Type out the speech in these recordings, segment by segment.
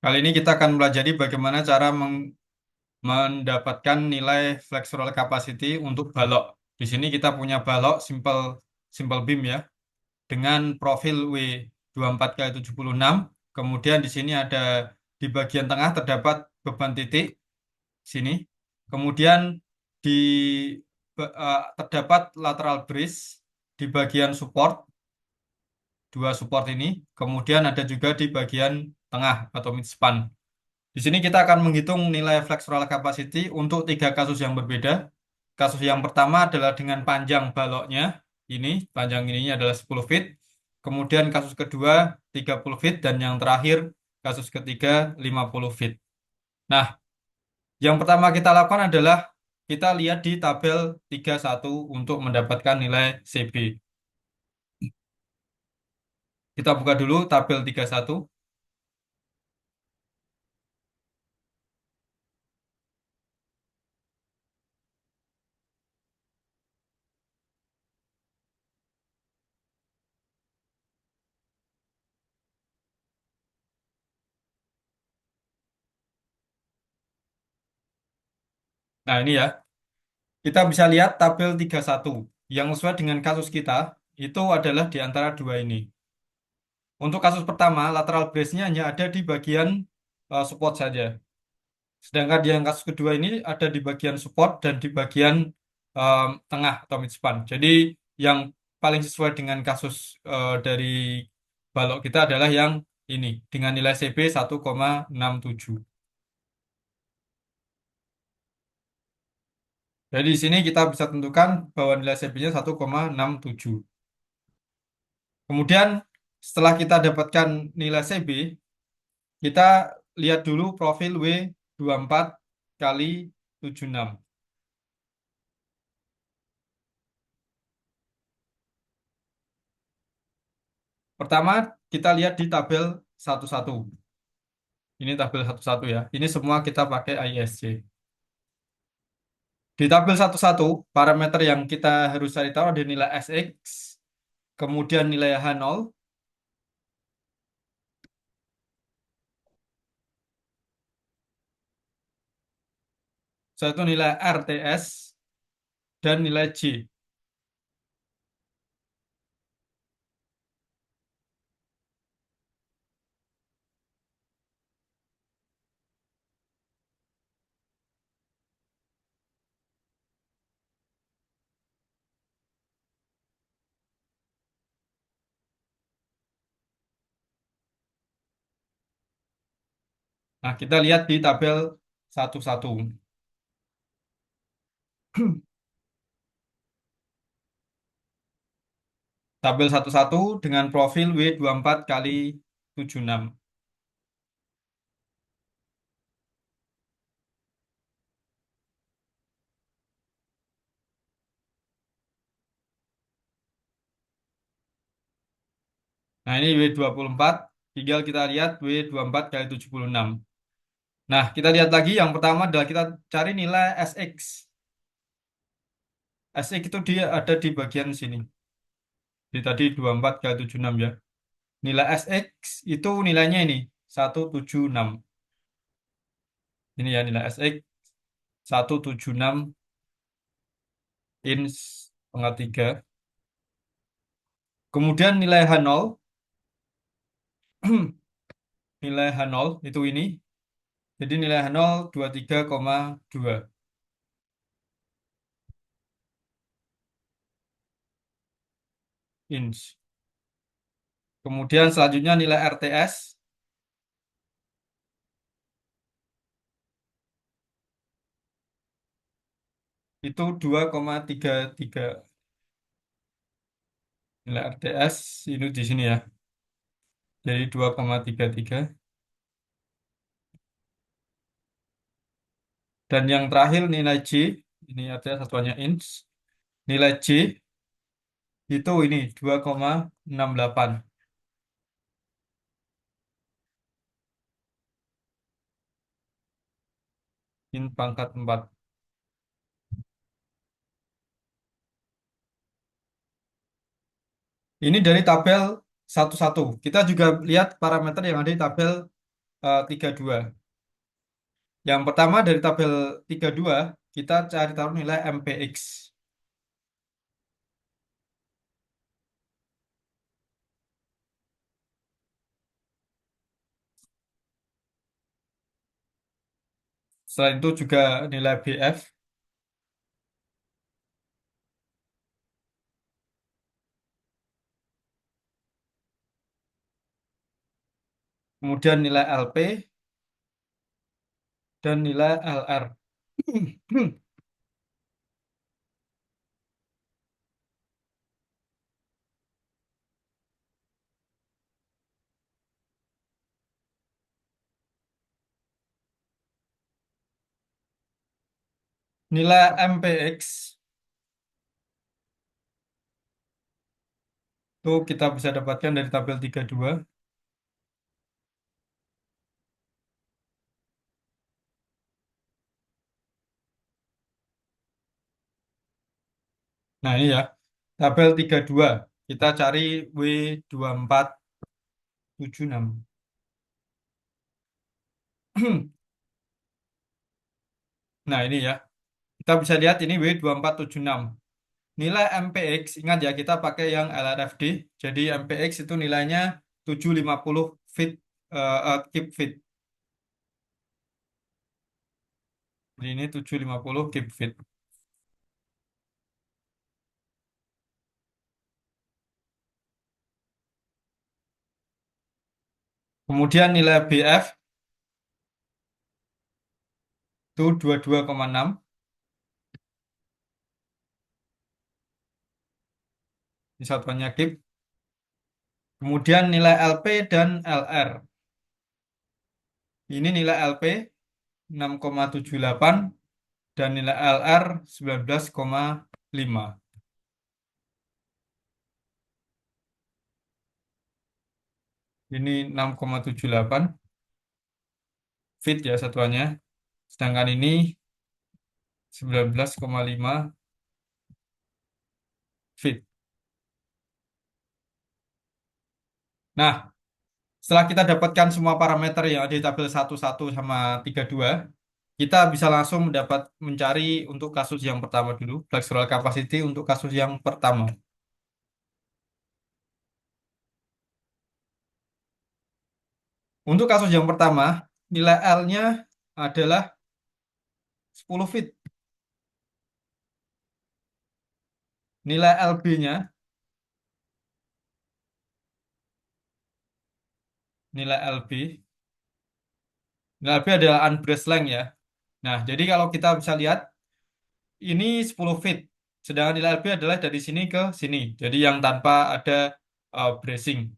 Kali ini kita akan pelajari bagaimana cara mendapatkan nilai flexural capacity untuk balok. Di sini kita punya balok simple simple beam ya, dengan profil W 24 kali 76. Kemudian di sini ada di bagian tengah terdapat beban titik sini. Kemudian di terdapat lateral brace di bagian support, dua support ini. Kemudian ada juga di bagian tengah atau midspan. Di sini kita akan menghitung nilai flexural capacity untuk tiga kasus yang berbeda. Kasus yang pertama adalah dengan panjang baloknya. Ini, panjang ininya adalah 10 feet. Kemudian kasus kedua 30 feet. Dan yang terakhir kasus ketiga 50 feet. Nah, yang pertama kita lakukan adalah kita lihat di tabel 31 untuk mendapatkan nilai CB. Kita buka dulu tabel 31. Nah, ini ya. Kita bisa lihat tabel 31 yang sesuai dengan kasus kita itu adalah di antara dua ini. Untuk kasus pertama, lateral brace-nya hanya ada di bagian support saja. Sedangkan yang kasus kedua ini ada di bagian support dan di bagian tengah atau midspan. Jadi yang paling sesuai dengan kasus dari balok kita adalah yang ini dengan nilai CB 1,67. Jadi di sini kita bisa tentukan bahwa nilai CB-nya 1,67. Kemudian setelah kita dapatkan nilai CB, kita lihat dulu profil W 24 kali 76. Pertama, kita lihat di tabel 11. Ini tabel 11 ya. Ini semua kita pakai ISC. Di tabel 11, parameter yang kita harus cari tahu ada nilai SX, kemudian nilai H0, satu nilai RTS, dan nilai J. Nah, kita lihat di tabel 11. Tabel 11 dengan profil W 24 kali 76. Nah, ini W 24, tinggal kita lihat W 24 kali 76. Nah, kita lihat lagi yang pertama adalah kita cari nilai SX. SX itu dia ada di bagian sini. Jadi tadi 24 kali 76 ya. Nilai SX itu nilainya ini 176. Ini ya nilai SX 176 inch pangkat 3. Kemudian nilai H0, nilai H0 itu ini. Jadi nilai H0 23,2 inch. Kemudian selanjutnya nilai RTS itu 2,33. Nilai RTS ini di sini ya. Jadi 2,33. Dan yang terakhir nilai J, ini artinya satuannya inch. Nilai J itu ini 2,68 in pangkat 4. Ini dari tabel 11. Kita juga lihat parameter yang ada di tabel 32. Yang pertama dari tabel 32 kita cari tahu nilai MPX. Selain itu juga nilai BF, kemudian nilai LP, dan nilai LR. Nilai MPX itu kita bisa dapatkan dari tabel 32. Nah ini ya, tabel 32. Kita cari W2476. Nah ini ya, kita bisa lihat ini W2476. Nilai MPX, ingat ya kita pakai yang LRFD. Jadi MPX itu nilainya 750 feet, keep feet. Jadi ini 750 keep feet. Kemudian nilai BF itu 22,6. Ini satuannya keep. Kemudian nilai LP dan LR. Ini nilai LP 6,78 dan nilai LR 19,5. Ini 6,78 feet ya satuannya. Sedangkan ini 19,5 feet. Nah, setelah kita dapatkan semua parameter yang ada di tabel 11 sama 32, kita bisa langsung mencari untuk kasus yang pertama dulu, flexural capacity untuk kasus yang pertama. Untuk kasus yang pertama, nilai L-nya adalah 10 feet. Nilai LB-nya, nilai LB, nilai LB adalah unbraced length ya. Nah, jadi kalau kita bisa lihat, ini 10 feet. Sedangkan nilai LB adalah dari sini ke sini. Jadi yang tanpa ada bracing.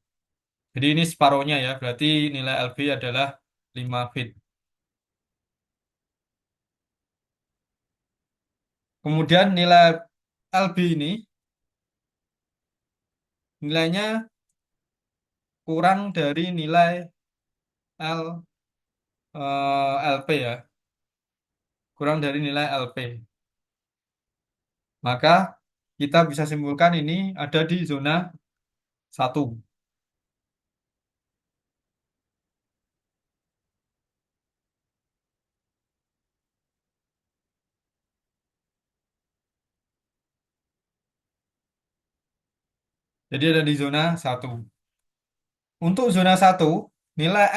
Jadi ini separohnya ya, berarti nilai LB adalah 5 feet. Kemudian nilai LB ini nilainya kurang dari nilai L, LP ya, kurang dari nilai LP. Maka kita bisa simpulkan ini ada di zona 1. Jadi ada di zona 1. Untuk zona 1, nilai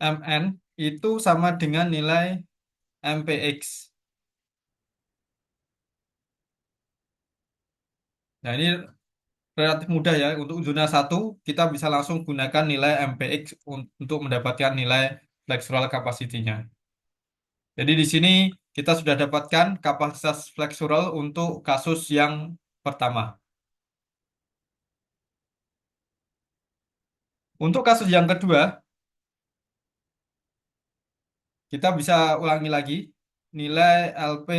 MN itu sama dengan nilai MPX. Nah, ini relatif mudah ya. Untuk zona 1 kita bisa langsung gunakan nilai MPX untuk mendapatkan nilai flexural capacity-nya. Jadi di sini kita sudah dapatkan kapasitas flexural untuk kasus yang pertama. Untuk kasus yang kedua, kita bisa ulangi lagi nilai LP,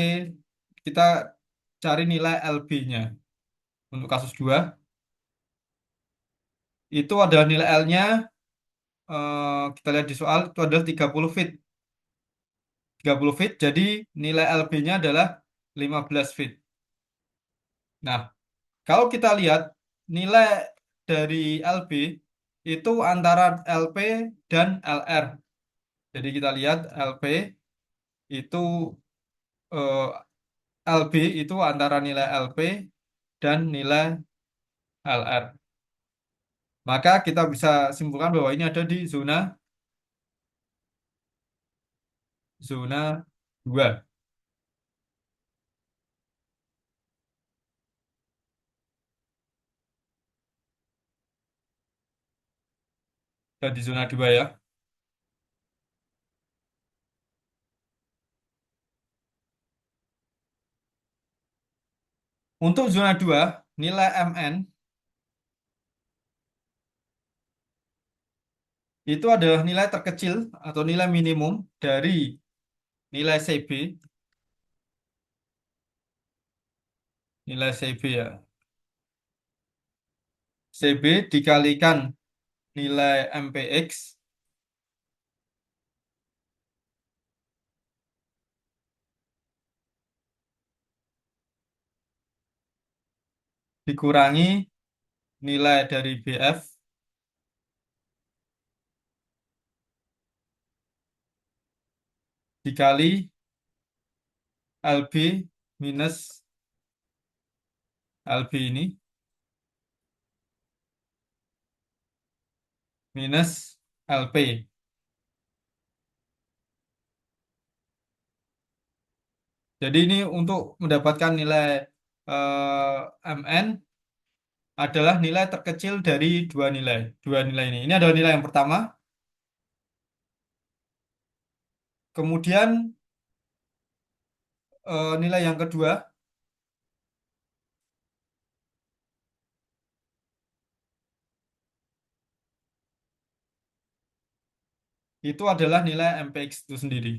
kita cari nilai LB-nya. Untuk kasus 2, itu adalah nilai L-nya, kita lihat di soal, itu adalah 30 feet. 30 feet, jadi nilai LB-nya adalah 15 feet. Nah, Kalau kita lihat nilai dari LB itu antara LP dan LR. Jadi kita lihat LP itu LB itu antara nilai LP dan nilai LR. Maka kita bisa simpulkan bahwa ini ada di zona 2. Dan di zona 2 ya. Untuk zona 2 nilai MN itu adalah nilai terkecil atau nilai minimum dari nilai CB, nilai CB ya. CB dikalikan nilai MPX dikurangi nilai dari BF dikali LB minus LB ini minus LP. Jadi ini untuk mendapatkan nilai MN adalah nilai terkecil dari dua nilai. Dua nilai ini. Ini adalah nilai yang pertama. Kemudian nilai yang kedua itu adalah nilai MPX itu sendiri.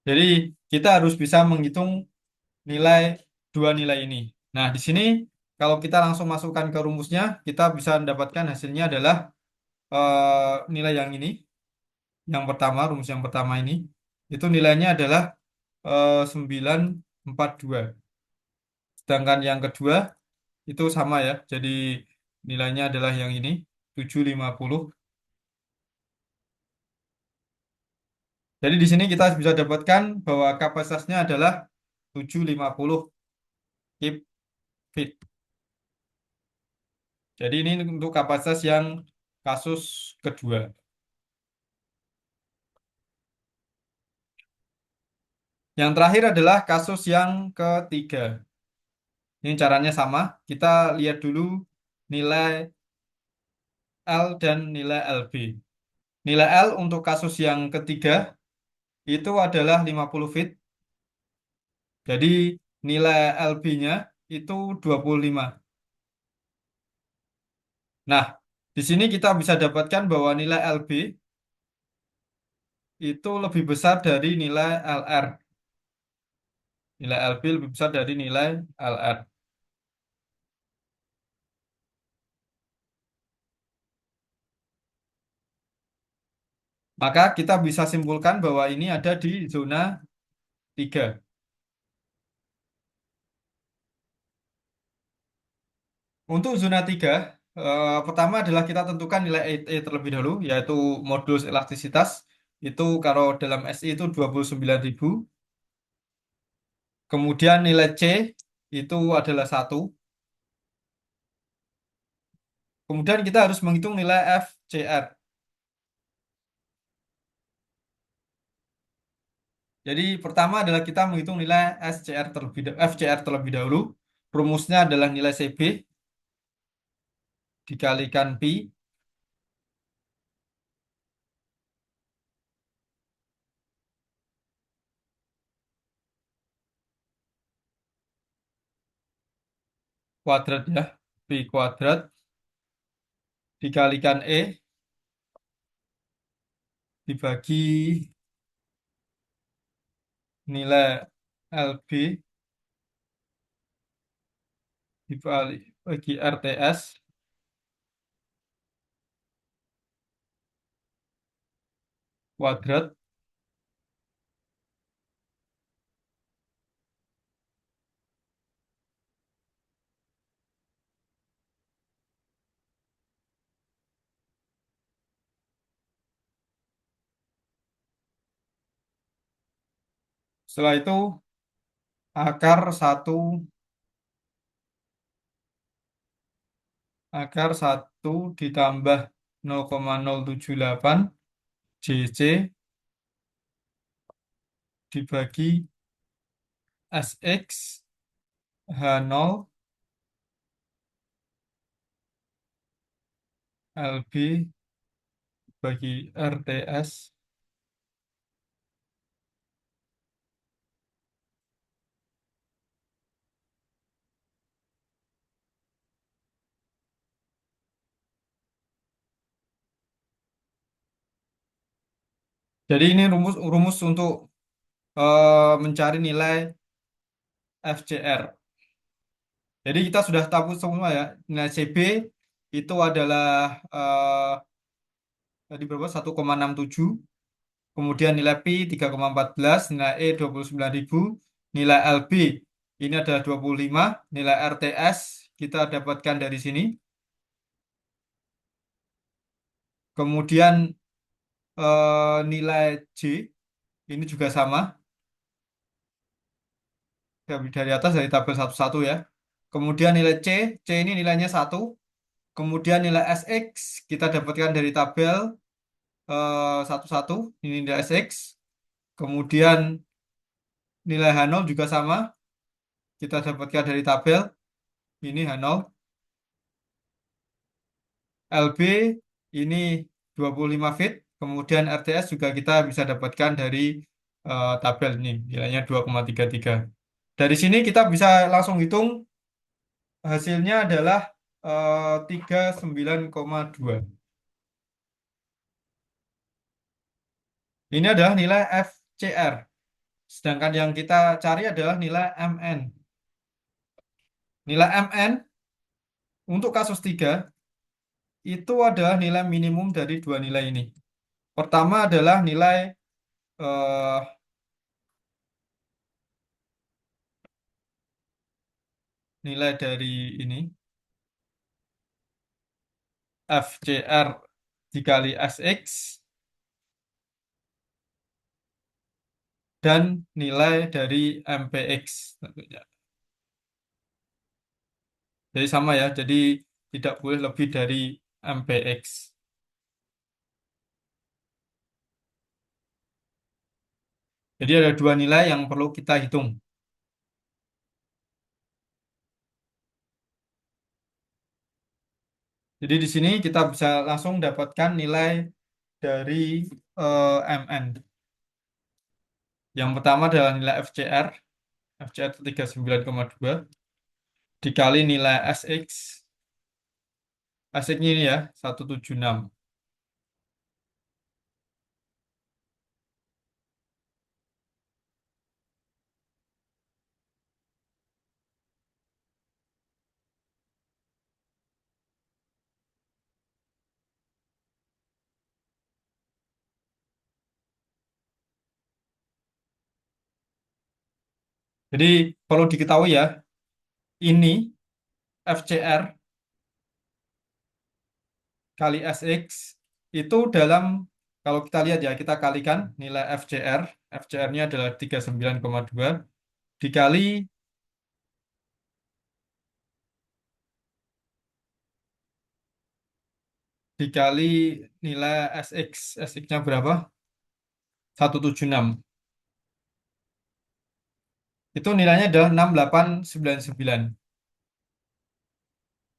Jadi kita harus bisa menghitung nilai dua nilai ini. Nah, di sini kalau kita langsung masukkan ke rumusnya, kita bisa mendapatkan hasilnya adalah nilai yang ini, yang pertama, rumus yang pertama ini, itu nilainya adalah 942. Sedangkan yang kedua itu sama ya, jadi nilainya adalah yang ini, 750. Jadi di sini kita bisa dapatkan bahwa kapasitasnya adalah 750 kip fit. Jadi ini untuk kapasitas yang kasus kedua. Yang terakhir adalah kasus yang ketiga. Ini caranya sama. Kita lihat dulu nilai L dan nilai LB. Nilai L untuk kasus yang ketiga itu adalah 50 feet. Jadi nilai LB-nya itu 25. Nah, di sini kita bisa dapatkan bahwa nilai LB itu lebih besar dari nilai LR. Nilai LB lebih besar dari nilai LR. Maka kita bisa simpulkan bahwa ini ada di zona 3. Untuk zona 3, pertama adalah kita tentukan nilai E terlebih dahulu, yaitu modulus elastisitas. Itu kalau dalam SI itu 29.000. Kemudian nilai C itu adalah 1. Kemudian kita harus menghitung nilai FCR. Jadi pertama adalah kita menghitung nilai FCR terlebih dahulu. Rumusnya adalah nilai CB dikalikan pi kuadrat ya, pi kuadrat dikalikan dibagi nilai LB dibagi RTS kuadrat Setelah itu akar 1 akar 1 ditambah 0,078 JC dibagi SX H0 LB bagi RTS. Jadi ini rumus rumus untuk mencari nilai FCR. Jadi kita sudah tahu semua ya, nilai CB itu adalah tadi berapa? 1,67. Kemudian nilai Pi 3,14, nilai E 29.000, nilai LB ini adalah 25, nilai RTS kita dapatkan dari sini. Kemudian nilai J ini juga sama dari atas dari tabel 11 ya. Kemudian nilai C ini nilainya 1. Kemudian nilai SX kita dapatkan dari tabel 11, ini nilai SX. Kemudian nilai H0 juga sama, kita dapatkan dari tabel, ini H0. LB ini 25 feet. Kemudian RTS juga kita bisa dapatkan dari tabel ini, nilainya 2,33. Dari sini kita bisa langsung hitung hasilnya adalah 39,2. Ini adalah nilai FCR. Sedangkan yang kita cari adalah nilai MN. Nilai MN untuk kasus 3 itu adalah nilai minimum dari dua nilai ini. Pertama adalah eh, nilai dari ini FCR dikali SX dan nilai dari MPX tentunya. Jadi sama ya, jadi tidak boleh lebih dari MPX. Jadi ada dua nilai yang perlu kita hitung. Jadi di sini kita bisa langsung dapatkan nilai dari MN. Yang pertama adalah nilai FCR. FCR itu 39,2 dikali nilai SX. SX ini ya 176. Jadi perlu diketahui ya, ini FCR kali SX itu dalam, kalau kita lihat ya, kita kalikan nilai FCR. FCR-nya adalah 39,2 dikali dikali nilai SX. SX-nya berapa? 176. Itu nilainya adalah 6899.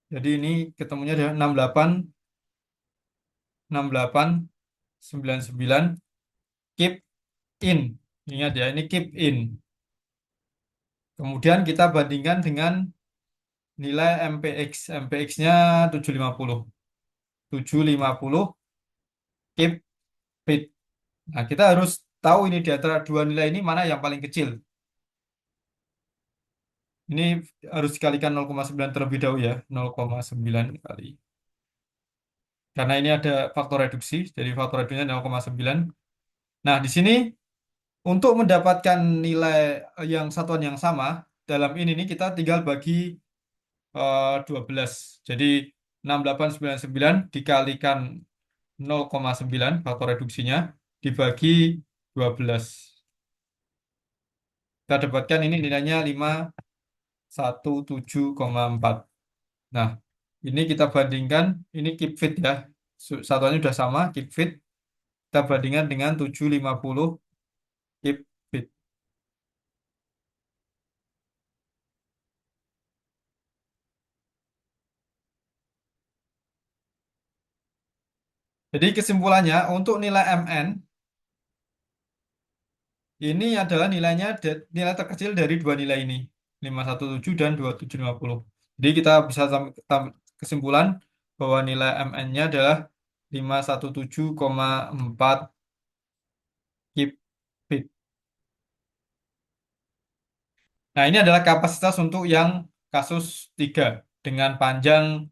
Jadi ini ketemunya adalah 6899. Keep in. Ingat ya, ini keep in. Kemudian kita bandingkan dengan nilai MPX. MPX-nya 750. 750 keep fit. Nah, kita harus tahu ini di antara dua nilai ini mana yang paling kecil. Ini harus dikalikan 0,9 terlebih dahulu ya. 0,9 kali. Karena ini ada faktor reduksi, jadi faktor reduksinya 0,9. Nah, di sini untuk mendapatkan nilai yang satuan yang sama, dalam ini nih kita tinggal bagi 12. Jadi 6899 dikalikan 0,9 faktor reduksinya dibagi 12. Kita dapatkan ini nilainya 517,4. Nah, ini kita bandingkan, ini keep fit ya. Satuannya sudah sama, keep fit. Kita bandingkan dengan 750 keep fit. Jadi kesimpulannya, untuk nilai MN, ini adalah nilainya, nilai terkecil dari dua nilai ini. 517 dan 2750. Jadi kita bisa kesimpulan bahwa nilai MN-nya adalah 517,4 keep fit. Nah, ini adalah kapasitas untuk yang kasus 3 dengan panjang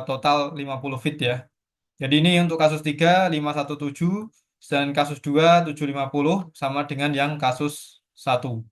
total 50 feet ya. Jadi ini untuk kasus 3 517 dan kasus 2 750 sama dengan yang kasus 1.